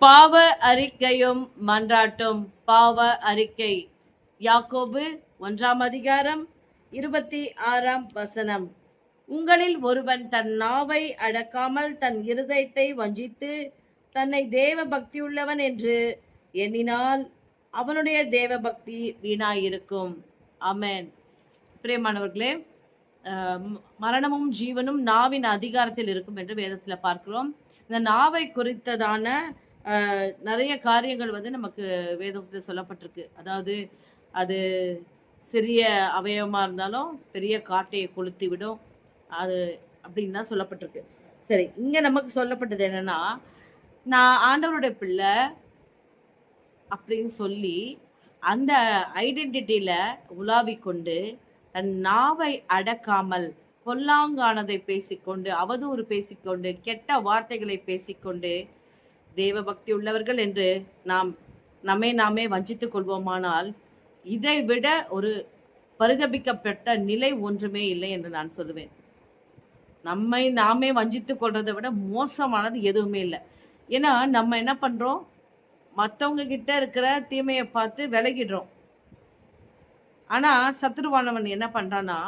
பாவ அறிக்கையும் மன்றாட்டும். பாவ அறிக்கை. யாக்கோபு 1 26 உங்களில் ஒருவன் தன் நாவை அடக்காமல் தன் இருதயத்தை வஞ்சித்து தன்னை தேவ பக்தியுள்ளவன் என்று எண்ணினால் அவனுடைய தேவ பக்தி வீணாயிருக்கும். ஆமென். பிரியமானவர்களே, மரணமும் ஜீவனும் நாவின் அதிகாரத்தில் இருக்கும் என்று வேதத்தில் பார்க்கிறோம். இந்த நாவை குறித்ததான நிறைய காரியங்கள் நமக்கு வேதத்தில் சொல்லப்பட்டிருக்கு. அதாவது அது சிறிய அவயவமாக இருந்தாலும் பெரிய காட்டையை கொளுத்தி விடும், அது அப்படின்லாம் சொல்லப்பட்டிருக்கு. சரி, இங்கே நமக்கு சொல்லப்பட்டது என்னன்னா, நான் ஆண்டவருடைய பிள்ளை அப்படின்னு சொல்லி அந்த ஐடென்டிட்டியில் உலாவிக்கொண்டு தன் நாவை அடக்காமல் பொல்லாங்கானதை பேசிக்கொண்டு, அவதூறு பேசிக்கொண்டு, கெட்ட வார்த்தைகளை பேசிக்கொண்டு தேவ பக்தி உள்ளவர்கள் என்று நம்மை நாமே வஞ்சித்துக் கொள்வோமானால் இதை விட ஒரு பரிதபிக்கப்பட்ட நிலை ஒன்றுமே இல்லை என்று நான் சொல்லுவேன். நம்மை நாமே வஞ்சித்துக் கொள்றதை விட மோசமானது எதுவுமே இல்லை. ஏன்னா நம்ம என்ன பண்றோம், மற்றவங்க கிட்ட இருக்கிற தீமையை பார்த்து விலகிடுறோம். ஆனா சத்துருவானவன் என்ன பண்றான்னா,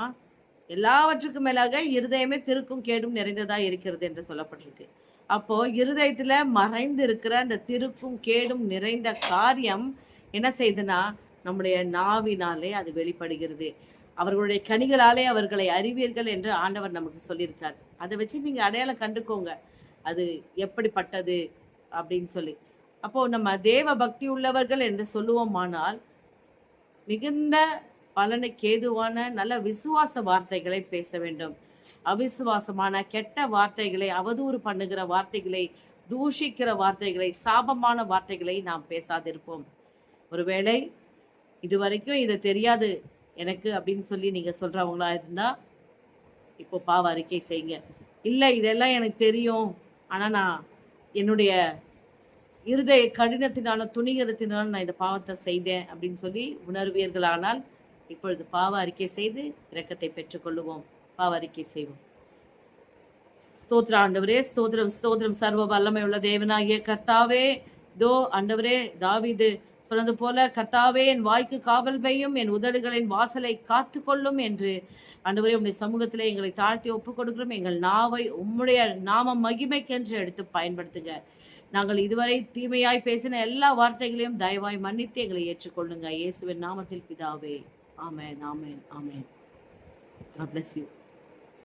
எல்லாவற்றுக்கும் மேலாக இருதயமே திருக்கும் கேடும் நிறைந்ததா இருக்கிறது என்று சொல்லப்பட்டிருக்கு. அப்போ இருதயத்துல மறைந்து இருக்கிற அந்த திருக்கும் கேடும் நிறைந்த காரியம் என்ன செய்யுதுன்னா, நம்முடைய நாவினாலே அது வெளிப்படுகிறது. அவர்களுடைய கனிகளாலே அவர்களை அறிவீர்கள் என்று ஆண்டவர் நமக்கு சொல்லியிருக்கார். அதை வச்சு நீங்க அடையாளம் கண்டுக்கோங்க, அது எப்படிப்பட்டது அப்படின்னு சொல்லி. அப்போ நம்ம தேவ பக்தி உள்ளவர்கள் என்று சொல்லுவோமானால் மிகுந்த பலனுக்கு ஏதுவான நல்ல விசுவாச வார்த்தைகளை பேச வேண்டும். அவிசுவாசமான கெட்ட வார்த்தைகளை, அவதூறு பண்ணுகிற வார்த்தைகளை, தூஷிக்கிற வார்த்தைகளை, சாபமான வார்த்தைகளை நாம் பேசாதிருப்போம். ஒருவேளை இதுவரைக்கும் இது தெரியாது எனக்கு அப்படின்னு சொல்லி நீங்க சொல்றவங்களா இருந்தா இப்போ பாவ அறிக்கை செய்யுங்க. இல்லை இதெல்லாம் எனக்கு தெரியும், ஆனா நான் என்னுடைய இருதய கடினத்தினால துணிகரத்தினால நான் இந்த பாவத்தை செய்தேன் அப்படின்னு சொல்லி உணர்வீர்களானால் இப்பொழுது பாவ அறிக்கை செய்து இரக்கத்தை பெற்றுக்கொள்ளுவோம். பாவ அறிக்கை செய்வோம். ஸ்தோத்திர ஆண்டவரே, ஸ்தோத்திரம் ஸ்தோத்திரம். சர்வ வல்லமை உள்ள தேவனாகிய கர்த்தாவே, தோ ஆண்டவரே, தாவீது சொன்னது போல, கர்த்தாவே என் வாய்க்கு காவல் வையும், என் உதடுகளின் வாசலை காத்து கொள்ளும் என்று ஆண்டவரே உம்முடைய சமூகத்திலே எங்களை தாழ்த்தி ஒப்புக் கொடுக்கிறோம். எங்கள் நாவை உம்முடைய நாம மகிமைக்கென்று எடுத்து பயன்படுத்துங்க. நாங்கள் இதுவரை தீமையாய் பேசின எல்லா வார்த்தைகளையும் தயவாய் மன்னித்து எங்களை ஏற்றுக்கொள்ளுங்க. இயேசுவின் நாமத்தில் பிதாவே, ஆமென், ஆமென், ஆமென். God bless you.